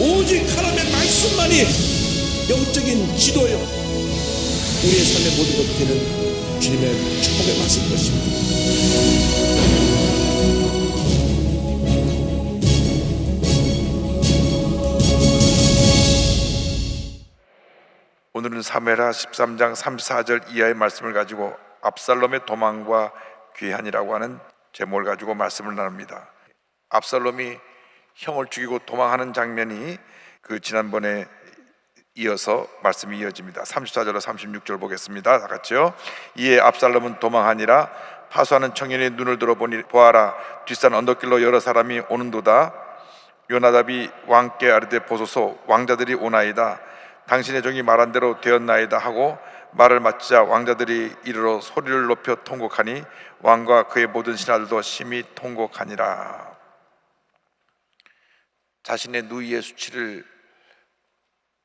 오직 하나님의 말씀만이 영적인 지도요, 우리의 삶의 모든 것이 되는 주님의 축복의 말씀인 것입니다. 오늘은 사무엘하 13장 34절 이하의 말씀을 가지고 압살롬의 도망과 귀환이라고 하는 제목을 가지고 말씀을 나눕니다. 압살롬이 형을 죽이고 도망하는 장면이 지난번에 이어서 말씀이 이어집니다. 34절로 36절 보겠습니다. 다 같이요. 이에 압살롬은 도망하니라. 파수하는 청년이 눈을 들어보니 보아라, 뒷산 언덕길로 여러 사람이 오는도다. 요나답이 왕께 아뢰되 보소서, 왕자들이 오나이다. 당신의 종이 말한 대로 되었나이다 하고 말을 마치자 왕자들이 이르러 소리를 높여 통곡하니 왕과 그의 모든 신하들도 심히 통곡하니라. 자신의 누이의 수치를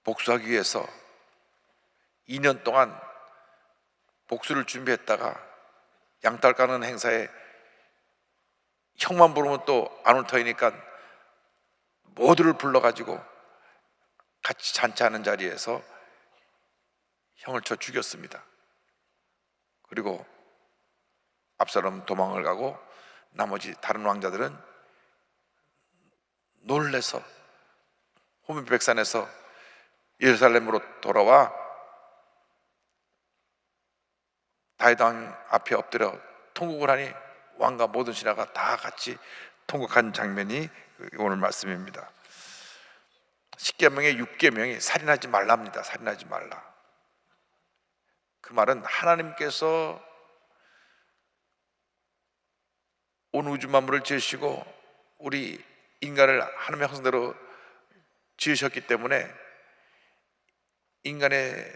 복수하기 위해서 2년 동안 복수를 준비했다가 양딸 까는 행사에 형만 부르면 또 안 올 터이니까 모두를 불러가지고 같이 잔치하는 자리에서 형을 쳐 죽였습니다. 그리고 압살롬 도망을 가고 나머지 다른 왕자들은 놀래서 호면백산에서 예루살렘으로 돌아와 다윗 왕 앞에 엎드려 통곡을 하니 왕과 모든 신하가 다 같이 통곡한 장면이 오늘 말씀입니다. 10계명의 6계명이 살인하지 말랍니다. 살인하지 말라. 그 말은 하나님께서 온 우주 만물을 지으시고 우리 인간을 하나님의 형상대로 지으셨기 때문에 인간의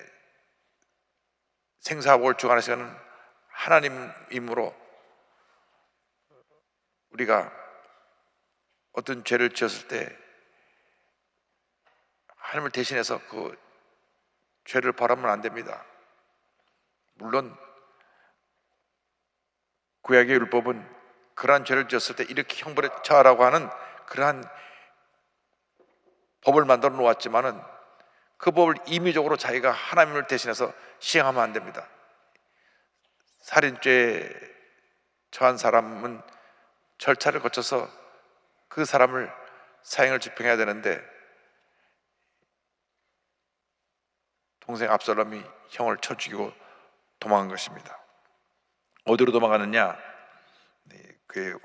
생사복을 주관하시는 하나님이므로 우리가 어떤 죄를 지었을 때 하나님을 대신해서 그 죄를 바라면 안 됩니다. 물론 구약의 율법은 그러한 죄를 지었을 때 이렇게 형벌에 처하라고 하는 그러한 법을 만들어 놓았지만은 그 법을 임의적으로 자기가 하나님을 대신해서 시행하면 안 됩니다. 살인죄에 처한 사람은 절차를 거쳐서 그 사람을 사형을 집행해야 되는데 동생 압살롬이 형을 쳐 죽이고 도망한 것입니다. 어디로 도망가느냐? 그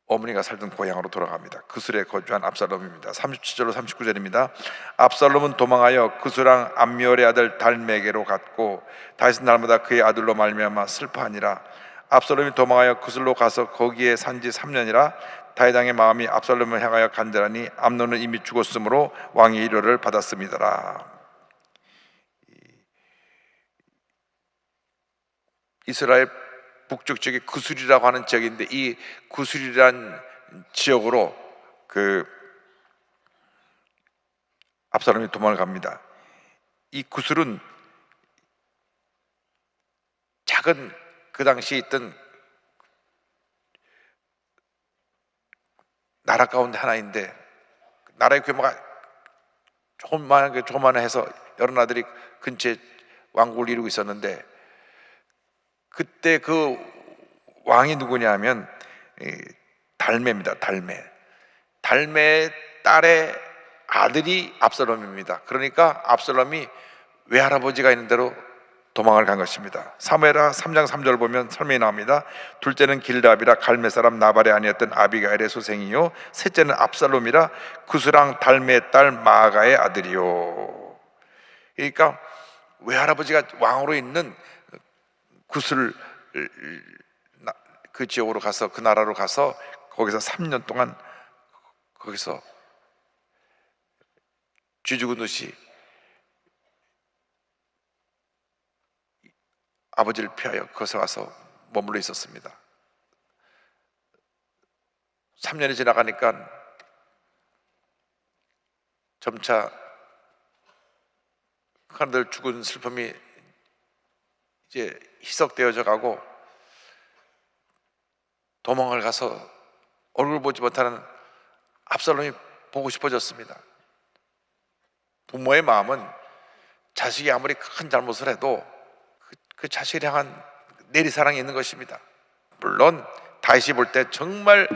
어머니가 살던 고향으로 돌아갑니다. 그술에 거주한 압살롬입니다. 37절로 39절입니다. 압살롬은 도망하여 그술왕 암미엘의 아들 달메게로 갔고 다윗은 날마다 그의 아들로 말미암아 슬퍼하니라. 압살롬이 도망하여 그술로 가서 거기에 산지 3년이라. 다윗 왕의 마음이 압살롬을 향하여 간절하니 암논은 이미 죽었으므로 왕의 위로를 받았음이더라. 이스라엘 북쪽 지역에 구술이라고 하는 지역인데 이 구술이란 지역으로 압살롬이 도망을 갑니다. 이 구술은 작은 그 당시에 있던 나라 가운데 하나인데 나라의 규모가 조그만해서 여러 나라들이 근처에 왕국을 이루고 있었는데 그때 그 왕이 누구냐 하면 달메입니다. 달메의 딸의 아들이 압살롬입니다. 그러니까 압살롬이 외할아버지가 있는 대로 도망을 간 것입니다. 사무엘하 3장 3절 보면 설명이 나옵니다. 둘째는 길답이라 갈메 사람 나발의 아니었던 아비가일의 소생이요 셋째는 압살롬이라 구스랑 달메의 딸 마아가의 아들이요. 그러니까 외할아버지가 왕으로 있는 구슬 그 지역으로 가서 그 나라로 가서 거기서 3년 동안 거기서 쥐 죽은 듯이 아버지를 피하여 그것에 와서 머물러 있었습니다. 3년이 지나가니까 점차 그들 죽은 슬픔이 이제 희석되어져 가고 도망을 가서 얼굴 보지 못하는 압살롬이 보고 싶어졌습니다. 부모의 마음은 자식이 아무리 큰 잘못을 해도 그 자식을 향한 내리사랑이 있는 것입니다. 물론 다윗이 볼 때 정말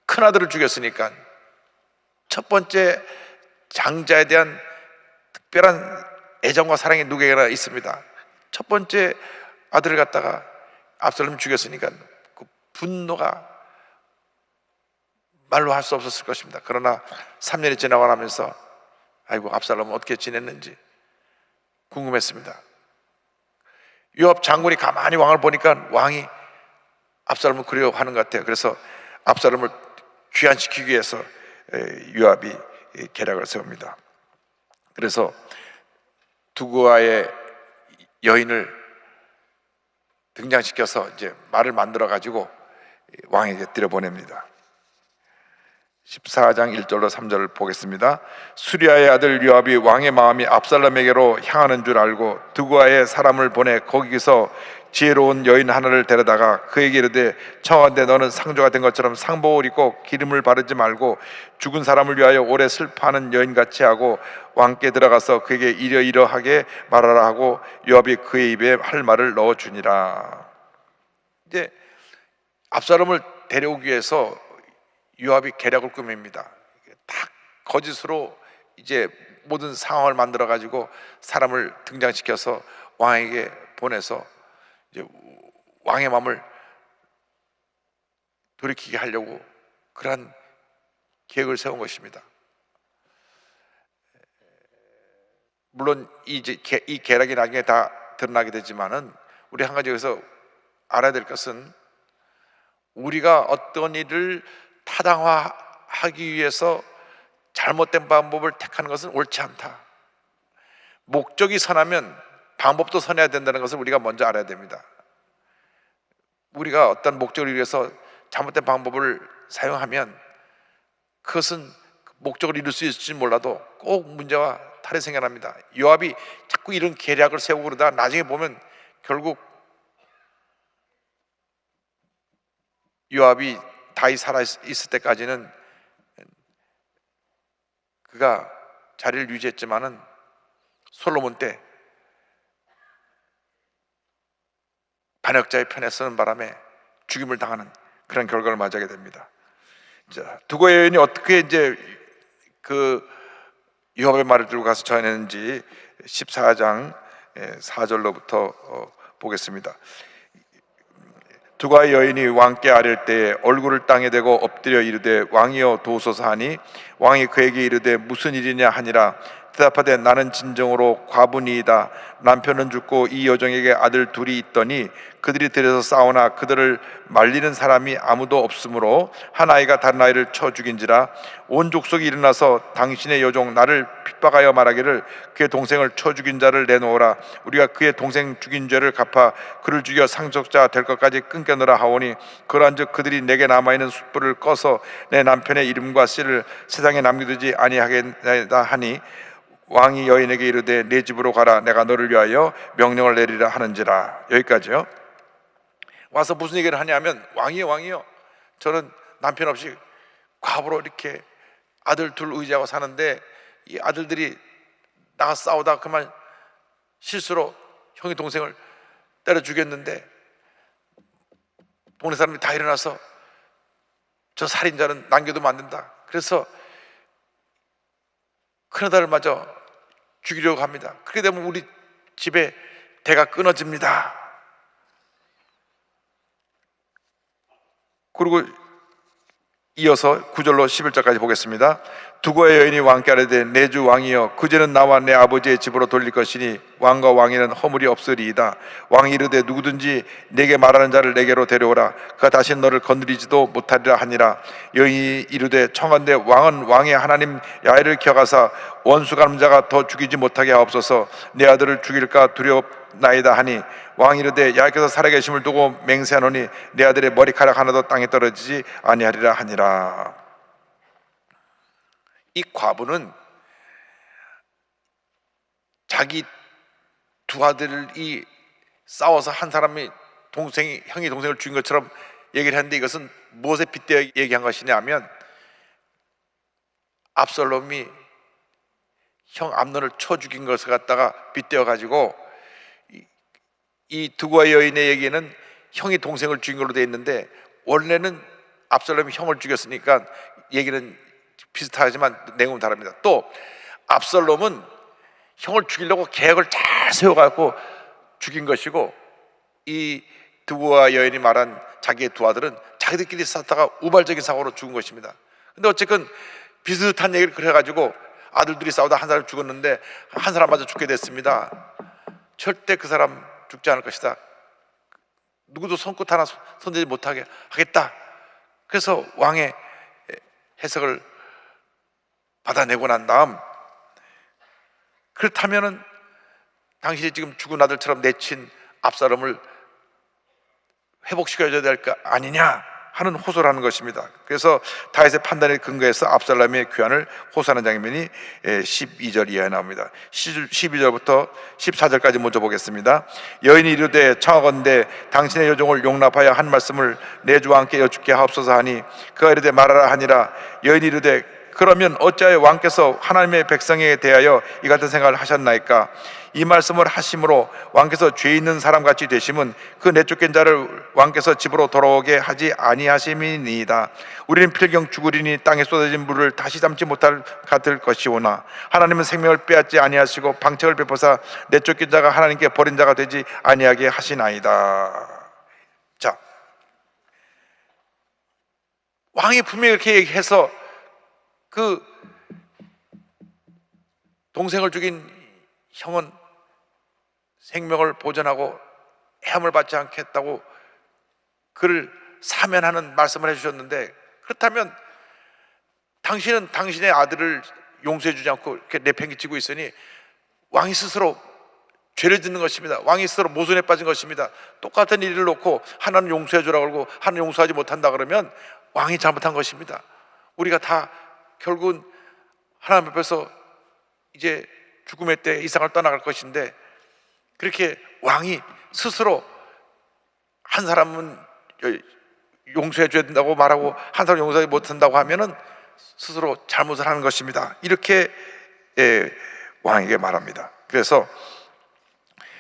큰 아들을 죽였으니까 첫 번째 장자에 대한 특별한 애정과 사랑이 누구에게나 있습니다. 첫 번째 아들을 갖다가 압살롬이 죽였으니까 그 분노가 말로 할 수 없었을 것입니다. 그러나 3년이 지나가면서 아이고 압살롬은 어떻게 지냈는지 궁금했습니다. 요압 장군이 가만히 왕을 보니까 왕이 압살롬을 그리워하는 것 같아요. 그래서 압살롬을 귀환시키기 위해서 요압이 계략을 세웁니다. 그래서 두고아의 여인을 등장시켜서 이제 말을 만들어 가지고 왕에게 들여보냅니다. 14장 1절로 3절을 보겠습니다. 수리아의 아들 요압이 왕의 마음이 압살롬에게로 향하는 줄 알고 두고아의 사람을 보내 거기서 지혜로운 여인 하나를 데려다가 그에게 이르되 청하건대 너는 상조가 된 것처럼 상복을 입고 기름을 바르지 말고 죽은 사람을 위하여 오래 슬퍼하는 여인같이 하고 왕께 들어가서 그에게 이러이러하게 말하라 하고 요압이 그의 입에 할 말을 넣어주니라. 이제 압살롬을 데려오기 위해서 요압이 계략을 꾸밉니다. 딱 거짓으로 이제 모든 상황을 만들어 가지고 사람을 등장시켜서 왕에게 보내서 이제 왕의 마음을 돌이키게 하려고 그러한 계획을 세운 것입니다. 물론 이 계략이 나중에 다 드러나게 되지만은 우리 한 가지 여기서 알아야 될 것은 우리가 어떤 일을 타당화하기 위해서 잘못된 방법을 택하는 것은 옳지 않다. 목적이 선하면 방법도 선해야 된다는 것을 우리가 먼저 알아야 됩니다. 우리가 어떤 목적을 위해서 잘못된 방법을 사용하면 그것은 목적을 이룰 수 있을지 몰라도 꼭 문제와 탈이 생겨납니다. 요압이 자꾸 이런 계략을 세우고 그러다 나중에 보면 결국 요압이 다윗 살아 있을 때까지는 그가 자리를 유지했지만은 솔로몬 때 반역자의 편에 서는 바람에 죽임을 당하는 그런 결과를 맞이하게 됩니다. 자, 두고의 여인이 어떻게 이제 그 요압의 말을 들고 가서 전했는지 14장 4절로부터 보겠습니다. 두고의 여인이 왕께 아랠 때에 얼굴을 땅에 대고 엎드려 이르되 왕이여 도우소서 하니 왕이 그에게 이르되 무슨 일이냐 하니라. 대답하되 나는 진정으로 과부니이다. 남편은 죽고 이 여종에게 아들 둘이 있더니 그들이 들여서 싸우나 그들을 말리는 사람이 아무도 없으므로 한 아이가 다른 아이를 쳐 죽인지라. 온 족속이 일어나서 당신의 여종 나를 핍박하여 말하기를 그의 동생을 쳐 죽인 자를 내놓으라. 우리가 그의 동생 죽인 죄를 갚아 그를 죽여 상속자 될 것까지 끊겨놓으라 하오니 그러한즉 그들이 내게 남아있는 숯불을 꺼서 내 남편의 이름과 씨를 세상에 남겨두지 아니하겠다 하니 왕이 여인에게 이르되 내 집으로 가라. 내가 너를 위하여 명령을 내리라 하는지라. 여기까지요. 와서 무슨 얘기를 하냐면 왕이요 저는 남편 없이 과부로 이렇게 아들 둘 의지하고 사는데 이 아들들이 나가 싸우다 그만 실수로 형이 동생을 때려 죽였는데 동네 사람들이 다 일어나서 저 살인자는 남겨두면 안 된다. 그래서 큰아들을 마저 죽이려고 합니다. 그렇게 되면 우리 집에 대가 끊어집니다. 그리고 이어서 9절로 11절까지 보겠습니다. 두고의 여인이 왕께 아뢰되 내 주 왕이여 그제는 나와 내 아버지의 집으로 돌릴 것이니 왕과 왕에는 허물이 없으리이다. 왕이 이르되 누구든지 내게 말하는 자를 내게로 데려오라. 그가 다시 너를 건드리지도 못하리라 하니라. 여인이 이르되 청한대 왕은 왕의 하나님 야훼를 기억하사 원수 가늠자가 더 죽이지 못하게 하옵소서. 내 아들을 죽일까 두렵나이다 하니 왕이 이르되 야훼께서 살아계심을 두고 맹세하노니 내 아들의 머리카락 하나도 땅에 떨어지지 아니하리라 하니라. 이 과부는 자기 두 아들이 싸워서 한 사람이 형이 동생을 죽인 것처럼 얘기를 했는데 이것은 무엇에 빗대어 얘기한 것이냐면 압살롬이 형 암논을 쳐 죽인 것을 갖다가 빗대어 가지고 이 두고와 여인의 얘기는 형이 동생을 죽인 걸로 되어 있는데 원래는 압살롬이 형을 죽였으니까 얘기는 비슷하지만 내용은 다릅니다. 또 압살롬은 형을 죽이려고 계획을 잘 세워갖고 죽인 것이고 이 두고와 여인이 말한 자기의 두 아들은 자기들끼리 싸다가 우발적인 사고로 죽은 것입니다. 근데 어쨌든 비슷한 얘기를 그래가지고 아들들이 싸우다 한 사람이 죽었는데 한 사람마저 죽게 됐습니다. 절대 그 사람 죽지 않을 것이다. 누구도 손끝 하나 손대지 못하게 하겠다. 그래서 왕의 해석을 받아내고 난 다음, 그렇다면은 당신이 지금 죽은 아들처럼 내친 압살롬을 회복시켜줘야 될 거 아니냐 하는 호소를 하는 것입니다. 그래서 다윗의 판단에 근거해서 압살롬의 귀환을 호소하는 장면이 12절 이하에 나옵니다. 12절부터 14절까지 먼저 보겠습니다. 여인이 이르되 청하건대 당신의 여종을 용납하여 한 말씀을 내 주와 함께 여쭙게 하옵소서 하니 그가 이르되 말하라 하니라. 여인이 이르되 그러면 어찌하여 왕께서 하나님의 백성에 대하여 이 같은 생각을 하셨나이까? 이 말씀을 하심으로 왕께서 죄 있는 사람같이 되심은 그 내쫓긴 자를 왕께서 집으로 돌아오게 하지 아니하심이니이다. 우리는 필경 죽으리니 땅에 쏟아진 물을 다시 담지 못할 같을 것이오나 하나님은 생명을 빼앗지 아니하시고 방책을 베푸사 내쫓긴 자가 하나님께 버린 자가 되지 아니하게 하시나이다. 자, 왕이 분명히 이렇게 얘기해서 그 동생을 죽인 형은 생명을 보존하고 해함을 받지 않겠다고 그를 사면하는 말씀을 해주셨는데, 그렇다면 당신은 당신의 아들을 용서해 주지 않고 이렇게 내팽개치고 있으니 왕이 스스로 죄를 짓는 것입니다. 왕이 스스로 모순에 빠진 것입니다. 똑같은 일을 놓고 하나는 용서해 주라고 그러고 하나는 용서하지 못한다 그러면 왕이 잘못한 것입니다. 우리가 다 결국은 하나님 앞에서 이제 죽음의 때 이 세상을 떠나갈 것인데, 그렇게 왕이 스스로 한 사람은 용서해 줘야 된다고 말하고 한 사람 용서하지 못한다고 하면은 스스로 잘못을 하는 것입니다. 이렇게 왕에게 말합니다. 그래서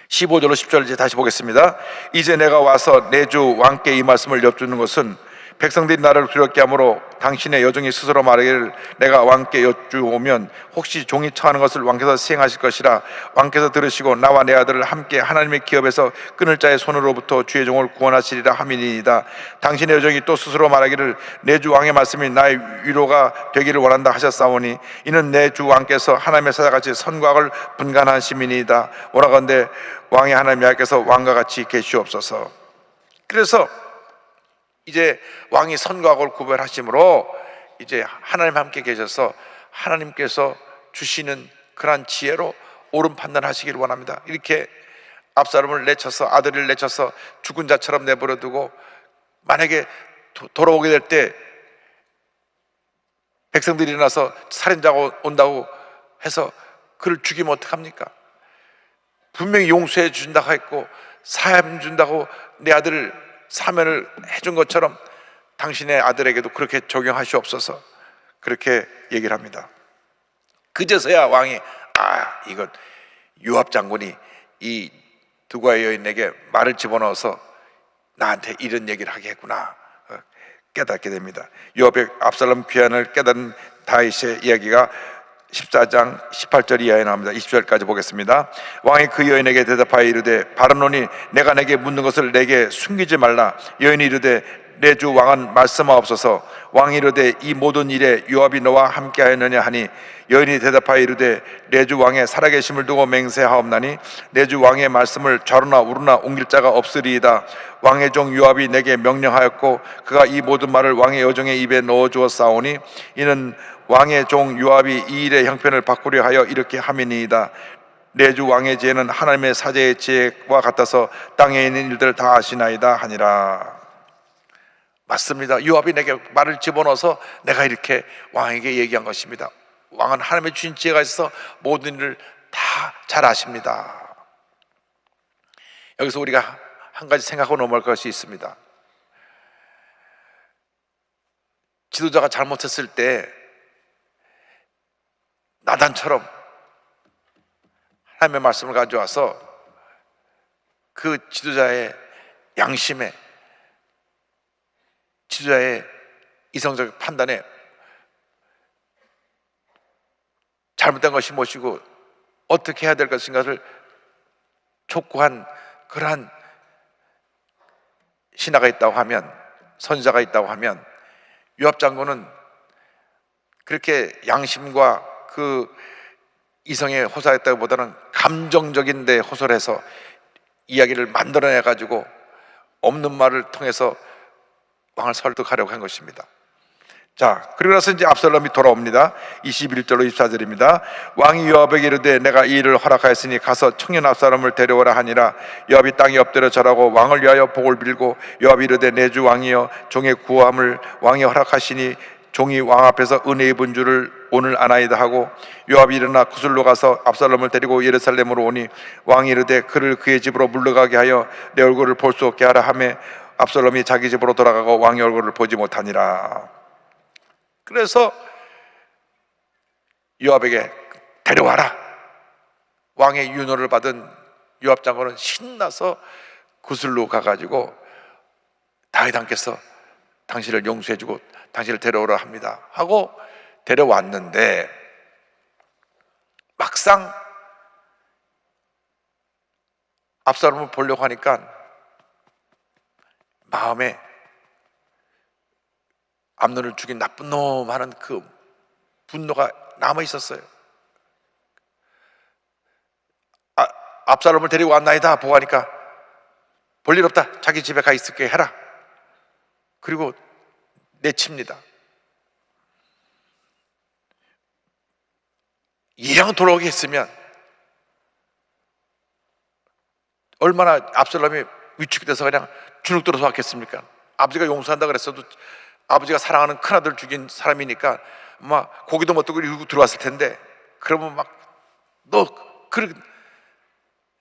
15절로 10절 이제 다시 보겠습니다. 이제 내가 와서 내 주 왕께 이 말씀을 여쭈는 것은 백성들이 나를 두렵게 하므로 당신의 여종이 스스로 말하기를 내가 왕께 여쭈오면 혹시 종이 처하는 것을 왕께서 시행하실 것이라 왕께서 들으시고 나와 내 아들을 함께 하나님의 기업에서 끊을 자의 손으로부터 주의 종을 구원하시리라 함이니이다. 당신의 여종이 또 스스로 말하기를 내 주 왕의 말씀이 나의 위로가 되기를 원한다 하셨사오니 이는 내 주 왕께서 하나님의 사자같이 선과 악을 분간하심이니이다. 원하건대 왕의 하나님 여호와께서 왕과 같이 계시옵소서. 그래서 이제 왕이 선과 악을 구별하심으로 이제 하나님 함께 계셔서 하나님께서 주시는 그러한 지혜로 옳은 판단하시기를 원합니다. 이렇게 압살롬을 내쳐서 아들을 내쳐서 죽은 자처럼 내버려두고 만약에 돌아오게 될 때 백성들이 일어나서 살인자가 온다고 해서 그를 죽이면 어떡합니까? 분명히 용서해 준다고 했고 사함 준다고 내 아들을 사면을 해준 것처럼 당신의 아들에게도 그렇게 적용하시옵소서. 그렇게 얘기를 합니다. 그제서야 왕이 이건 요압 장군이 이 두고와 여인에게 말을 집어넣어서 나한테 이런 얘기를 하게 했구나 깨닫게 됩니다. 요압의 압살롬 귀환을 깨달은 다윗의 이야기가 14장 18절 이하에 나옵니다. 20절까지 보겠습니다. 왕이 그 여인에게 대답하여 이르되 바라노니 내가 내게 묻는 것을 내게 숨기지 말라. 여인이 이르되 내 주 왕은 말씀하옵소서. 왕이 이르되 이 모든 일에 요압이 너와 함께하였느냐 하니 여인이 대답하여 이르되 내 주 왕의 살아계심을 두고 맹세하옵나니 내 주 왕의 말씀을 좌로나 우로나 옮길 자가 없으리이다. 왕의 종 요압이 내게 명령하였고 그가 이 모든 말을 왕의 여종의 입에 넣어 주었사오니 이는 왕의 종 요압이 이 일의 형편을 바꾸려 하여 이렇게 함이니이다. 내 주 왕의 지혜는 하나님의 사제의 지혜와 같아서 땅에 있는 일들을 다 아시나이다 하니라. 맞습니다. 요압이 내게 말을 집어넣어서 내가 이렇게 왕에게 얘기한 것입니다. 왕은 하나님의 주신 지혜가 있어서 모든 일을 다 잘 아십니다. 여기서 우리가 한 가지 생각하고 넘어갈 것이 있습니다. 지도자가 잘못했을 때 나단처럼 하나님의 말씀을 가져와서 그 지도자의 양심에, 지도자의 이성적 판단에 잘못된 것이 무엇이고 어떻게 해야 될 것인가를 촉구한 그러한 신하가 있다고 하면, 선지자가 있다고 하면, 요압 장군은 그렇게 양심과 그 이성에 호소했다기보다는 감정적인 데 호소를 해서 이야기를 만들어내 가지고 없는 말을 통해서 왕을 설득하려고 한 것입니다. 자, 그리고 나서 이제 압살롬이 돌아옵니다. 21절로 24절입니다. 왕이 요압에게 이르되 내가 이 일을 허락하였으니 가서 청년 압살롬을 데려오라 하니라. 요압이 땅에 엎드려 절하고 왕을 위하여 복을 빌고, 요압이 이르되 내 주 왕이여, 종의 구함을 왕이 허락하시니 종이 왕 앞에서 은혜 입은 줄을 오늘 아나이다 하고, 요압이 일어나 구슬로 가서 압살롬을 데리고 예루살렘으로 오니 왕이 이르되 그를 그의 집으로 물러가게 하여 내 얼굴을 볼 수 없게 하라 하매 압살롬이 자기 집으로 돌아가고 왕의 얼굴을 보지 못하니라. 그래서 요압에게 데려와라. 왕의 윤호를 받은 요압 장군은 신나서 구슬로 가가지고 다윗 왕께서 당신을 용서해주고 당신을 데려오라 합니다 하고 데려왔는데, 막상 압살롬을 보려고 하니까 마음에 암논을 죽인 나쁜 놈 하는 그 분노가 남아 있었어요. 압살롬을 데리고 왔나이다 보고 하니까 볼일 없다, 자기 집에 가 있을게 해라. 그리고 내칩니다. 이왕 돌아오게 했으면 얼마나 압살롬이 위축이 돼서 그냥 주눅 들어서 왔겠습니까? 아버지가 용서한다 그랬어도 아버지가 사랑하는 큰아들 죽인 사람이니까 막 고기도 못 뜨고 이러고 들어왔을 텐데, 그러면 막 너 그런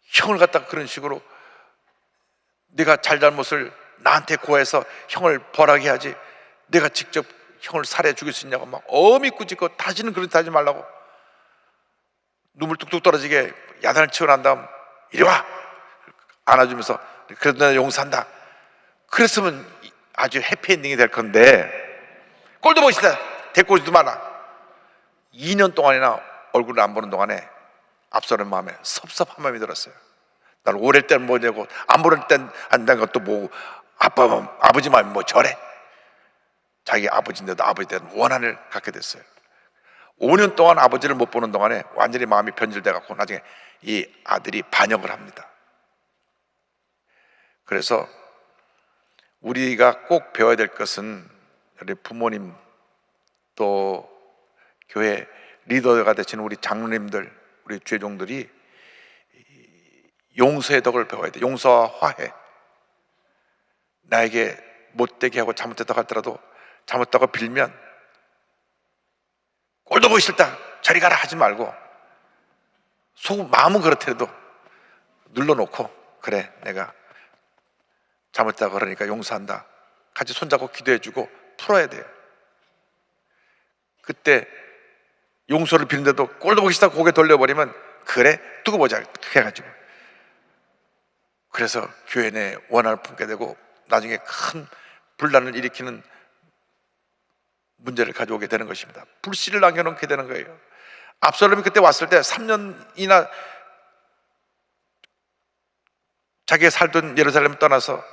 형을 갖다가 그런 식으로 네가 잘잘못을 나한테 고해서 형을 벌하게 하지 내가 직접 형을 살해 죽일 수 있냐고 막 어미 꾸짖고, 다시는 그런 짓 하지 말라고 눈물 뚝뚝 떨어지게 야단을 치고 난 다음 이리 와 안아주면서 그래도 내가 용서한다. 그랬으면 아주 해피엔딩이 될 건데 꼴도 보기 싫다, 데리고 오지도 마라. 2년 동안이나 얼굴을 안 보는 동안에 압살롬 마음에 섭섭한 마음이 들었어요. 나는 오래 때는 뭐냐고, 안 보는 때는 안 된 것도 뭐고, 아버지 마음이 뭐 저래. 자기 아버지인데도 아버지에 대한 원한을 갖게 됐어요. 5년 동안 아버지를 못 보는 동안에 완전히 마음이 변질돼 갖고 나중에 이 아들이 반역을 합니다. 그래서 우리가 꼭 배워야 될 것은, 우리 부모님 또 교회 리더가 되시는 우리 장로님들, 우리 죄종들이 용서의 덕을 배워야 돼. 용서와 화해. 나에게 못되게 하고 잘못했다고 하더라도 잘못했다고 빌면 꼴도 보기 싫다, 저리 가라 하지 말고, 속 마음은 그렇더라도 눌러놓고, 그래 내가 잘못했다고 그러니까 용서한다, 같이 손잡고 기도해주고 풀어야 돼요. 그때 용서를 빌는데도 꼴도 보기 싫다고 고개 돌려버리면 그래 두고 보자 해가지고, 그래서 교회 내 원한을 품게 되고 나중에 큰 분란을 일으키는 문제를 가져오게 되는 것입니다. 불씨를 남겨놓게 되는 거예요. 압살롬이 그때 왔을 때 3년이나 자기가 살던 예루살렘을 떠나서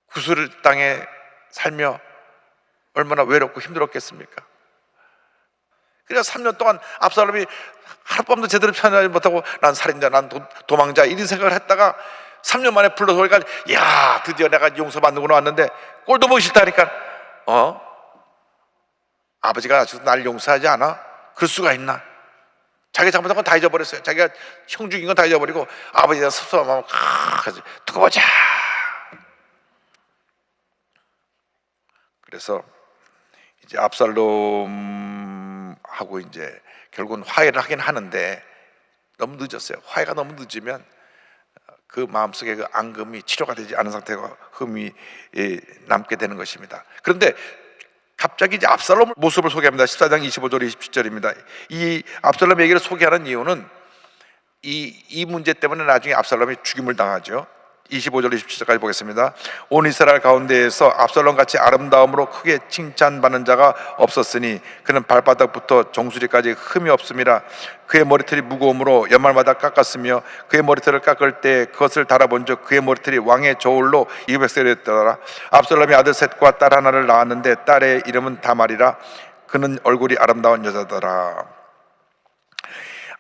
구슬 땅에 살며 얼마나 외롭고 힘들었겠습니까? 그래서 3년 동안 압살롬이 하룻밤도 제대로 편하지 못하고 난 살인자, 난 도망자 이런 생각을 했다가 3년 만에 불러서 오니까 야 드디어 내가 용서받는구나 왔는데 꼴도 보기 싫다니까, 아버지가 아직도 날 용서하지 않아? 그럴 수가 있나? 자기가 잘못한 건 다 잊어버렸어요. 자기가 형 죽인 건 다 잊어버리고 아버지에 대한 섭섭한 마음을 두고 보자. 그래서 이제 압살롬하고 이제 결국은 화해를 하긴 하는데 너무 늦었어요. 화해가 너무 늦으면 그 마음속에 그 앙금이 치료가 되지 않은 상태가 흠이 남게 되는 것입니다. 그런데 갑자기 이제 압살롬 모습을 소개합니다. 14장 25절 27절입니다. 이 압살롬 얘기를 소개하는 이유는 이 문제 때문에 나중에 압살롬이 죽임을 당하죠. 25절 27절까지 보겠습니다. 온 이스라엘 가운데에서 압살롬 같이 아름다움으로 크게 칭찬받는 자가 없었으니 그는 발바닥부터 정수리까지 흠이 없음이라. 그의 머리털이 무거움으로 연말마다 깎았으며 그의 머리털을 깎을 때 그것을 달아본즉 그의 머리털이 왕의 저울로 200세였더라. 압살롬이 아들 셋과 딸 하나를 낳았는데 딸의 이름은 다말이라. 그는 얼굴이 아름다운 여자더라.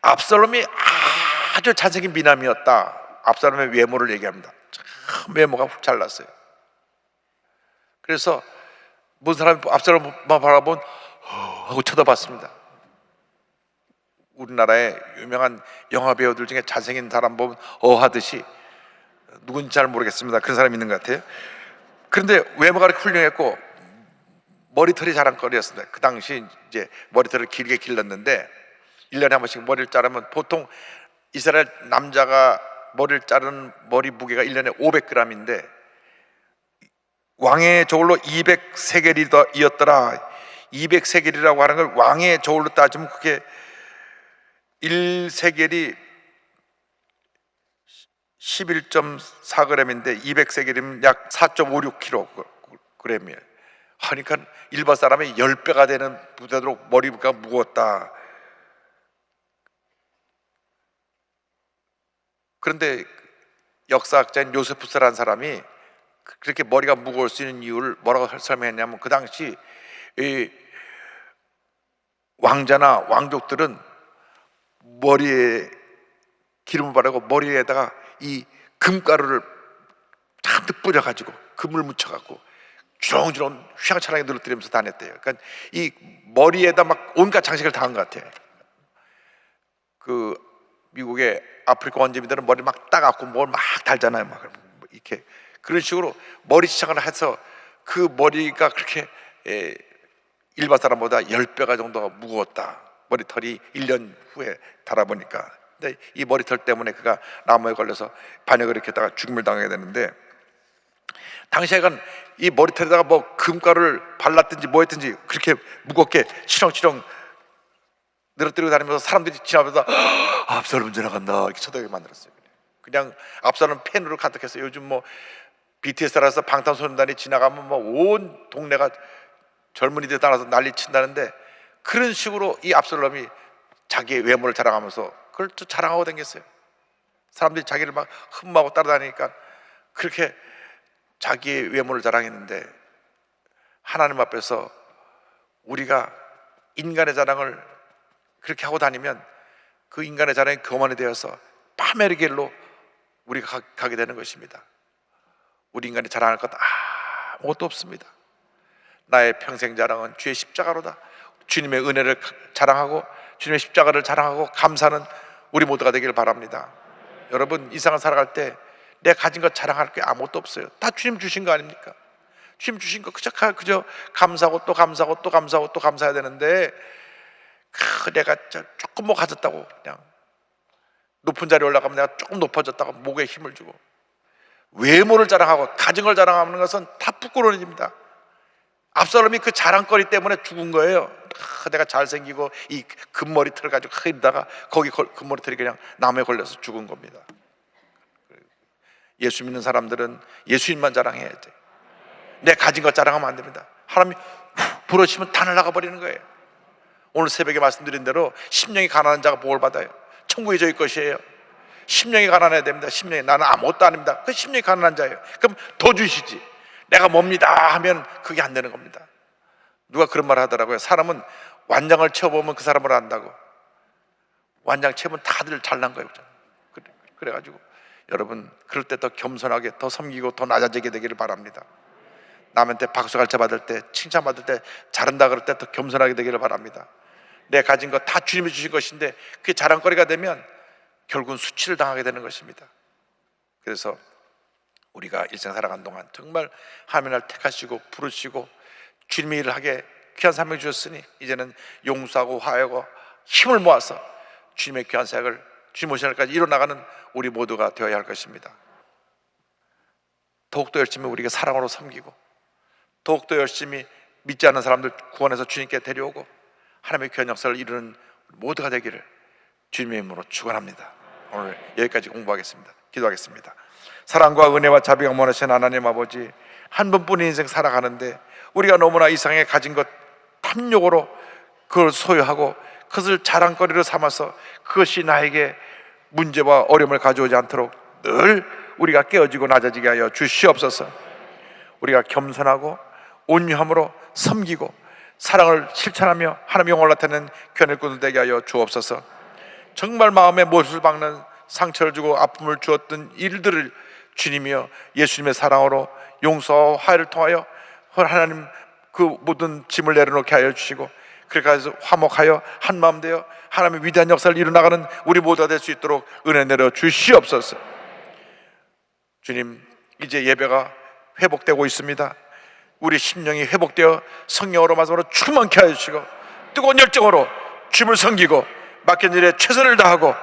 압살롬이 아주 잘생긴 미남이었다. 압살롬의 외모를 얘기합니다. 참 외모가 잘났어요. 그래서 모든 사람이 압살롬만 바라본 하고 쳐다봤습니다. 우리나라의 유명한 영화 배우들 중에 잘생긴 사람 보면 하듯이, 누군지 잘 모르겠습니다. 그런 사람이 있는 것 같아요. 그런데 외모가 그렇게 훌륭했고 머리털이 자랑거리였습니다. 그 당시 이제 머리털을 길게 길렀는데 1년에 한 번씩 머리를 자르면 보통 이스라엘 남자가 머리를 자르는 머리 무게가 1년에 500g인데 왕의 저울로 200세겔이었더라. 200세겔이라고 하는 걸 왕의 저울로 따지면 그게 1세겔이 11.4g인데 200세겔이면 약 4.56kg이에요. 그러니까 일반 사람의 10배가 되는 부대도록 머리가 무거웠다. 그런데 역사학자인 요세푸스라는 사람이 그렇게 머리가 무거울 수 있는 이유를 뭐라고 설명했냐면, 그 당시 이 왕자나 왕족들은 머리에 기름을 바르고 머리에다가 이 금가루를 잔뜩 뿌려가지고 금을 묻혀갖고 주렁주렁 휘황찬란하게 늘어뜨리면서 다녔대요. 그러니까 이 머리에다 막 온갖 장식을 다 한 것 같아요. 그 미국의 아프리카 원주민들은 머리 막 따갖고 뭘 막 달잖아요. 막 이렇게 그런 식으로 머리 시작을 해서 그 머리가 그렇게 일반 사람보다 10배가 정도가 무거웠다. 머리털이 1년 후에 달아보니까. 근데 이 머리털 때문에 그가 나무에 걸려서 반역을 일으켰다가 죽임을 당하게 되는데, 당시에는 이 머리털에다가 뭐 금가루를 발랐든지 뭐 했든지 그렇게 무겁게 치렁치렁 늘어뜨리고 다니면서 사람들이 지나면서 압살롬 지나간다 이렇게 쳐다보게 만들었어요. 그냥 압살롬 팬으로 가득했어요. 요즘 뭐 BTS라서 방탄소년단이 지나가면 뭐 온 동네가 젊은이들 따라서 난리 친다는데, 그런 식으로 이 압살롬이 자기의 외모를 자랑하면서 그걸 또 자랑하고 다녔어요. 사람들이 자기를 막 흠모하고 따라다니니까 그렇게 자기의 외모를 자랑했는데, 하나님 앞에서 우리가 인간의 자랑을 그렇게 하고 다니면 그 인간의 자랑이 교만이 되어서 파멸의 길로 우리가 가게 되는 것입니다. 우리 인간이 자랑할 것 아무것도 없습니다. 나의 평생 자랑은 주의 십자가로다. 주님의 은혜를 자랑하고 주님의 십자가를 자랑하고 감사하는 우리 모두가 되기를 바랍니다. 여러분, 이 세상 살아갈 때 내가 가진 것 자랑할 게 아무것도 없어요. 다 주님 주신 거 아닙니까? 주님 주신 거 그저 감사하고 또 감사하고 또 감사하고 또 감사해야 되는데, 내가 조금 뭐 가졌다고 그냥 높은 자리에 올라가면 내가 조금 높아졌다고 목에 힘을 주고 외모를 자랑하고 가진 걸 자랑하는 것은 다 부끄러운 일입니다. 압살롬이 그 자랑거리 때문에 죽은 거예요. 내가 잘생기고 이 금머리털 가지고 흐리다가 거기 금머리털이 그냥 나무에 걸려서 죽은 겁니다. 예수 믿는 사람들은 예수님만 자랑해야 돼. 내 가진 것 자랑하면 안 됩니다. 하나님이 부러치면 다 날아가 버리는 거예요. 오늘 새벽에 말씀드린 대로 심령이 가난한 자가 복을 받아요. 천국이 저희 것이에요. 심령이 가난해야 됩니다. 심령이, 나는 아무것도 아닙니다. 그 심령이 가난한 자예요. 그럼 더 주시지. 내가 뭡니다 하면 그게 안 되는 겁니다. 누가 그런 말 하더라고요. 사람은 완장을 채워보면 그 사람을 안다고. 완장 채우면 다들 잘난 거예요. 그래가지고 여러분, 그럴 때 더 겸손하게 더 섬기고 더 낮아지게 되기를 바랍니다. 남한테 박수갈채 받을 때, 칭찬받을 때, 잘한다 그럴 때 더 겸손하게 되기를 바랍니다. 내 가진 거 다 주님이 주신 것인데 그게 자랑거리가 되면 결국은 수치를 당하게 되는 것입니다. 그래서 우리가 일생 살아간 동안 정말 하나님을 택하시고 부르시고 주님의 일을 하게 귀한 사명을 주셨으니 이제는 용서하고 화해하고 힘을 모아서 주님의 귀한 사역을 주님 오시는 날까지 이뤄나가는 우리 모두가 되어야 할 것입니다. 더욱더 열심히 우리가 사랑으로 섬기고, 더욱더 열심히 믿지 않는 사람들 구원해서 주님께 데려오고 하나님의 귀한 역사를 이루는 모두가 되기를 주님의 이름으로 축원합니다. 오늘 여기까지 공부하겠습니다. 기도하겠습니다. 사랑과 은혜와 자비가 원하시는 하나님 아버지, 한 번뿐인 인생 살아가는데 우리가 너무나 이 세상에 가진 것 탐욕으로 그걸 소유하고 그것을 자랑거리로 삼아서 그것이 나에게 문제와 어려움을 가져오지 않도록 늘 우리가 깨어지고 낮아지게 하여 주시옵소서. 우리가 겸손하고 온유함으로 섬기고 사랑을 실천하며 하나님의 영광을 나타내는 귀한 일꾼들 되게 하여 주옵소서. 정말 마음에 못을 박는 상처를 주고 아픔을 주었던 일들을 주님이여 예수님의 사랑으로 용서와 화해를 통하여 하나님 그 모든 짐을 내려놓게 하여 주시고, 그렇게 해서 화목하여 한마음 되어 하나님의 위대한 역사를 이루나가는 우리 모두가 될 수 있도록 은혜 내려 주시옵소서. 주님, 이제 예배가 회복되고 있습니다. 우리 심령이 회복되어 성령으로 말씀으로 충만케 하여 주시고 뜨거운 열정으로 주님을 섬기고 맡긴 일에 최선을 다하고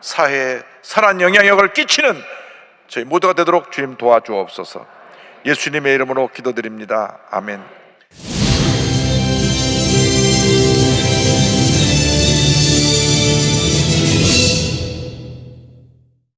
사회에 선한 영향력을 끼치는 저희 모두가 되도록 주님 도와주옵소서. 예수님의 이름으로 기도드립니다. 아멘.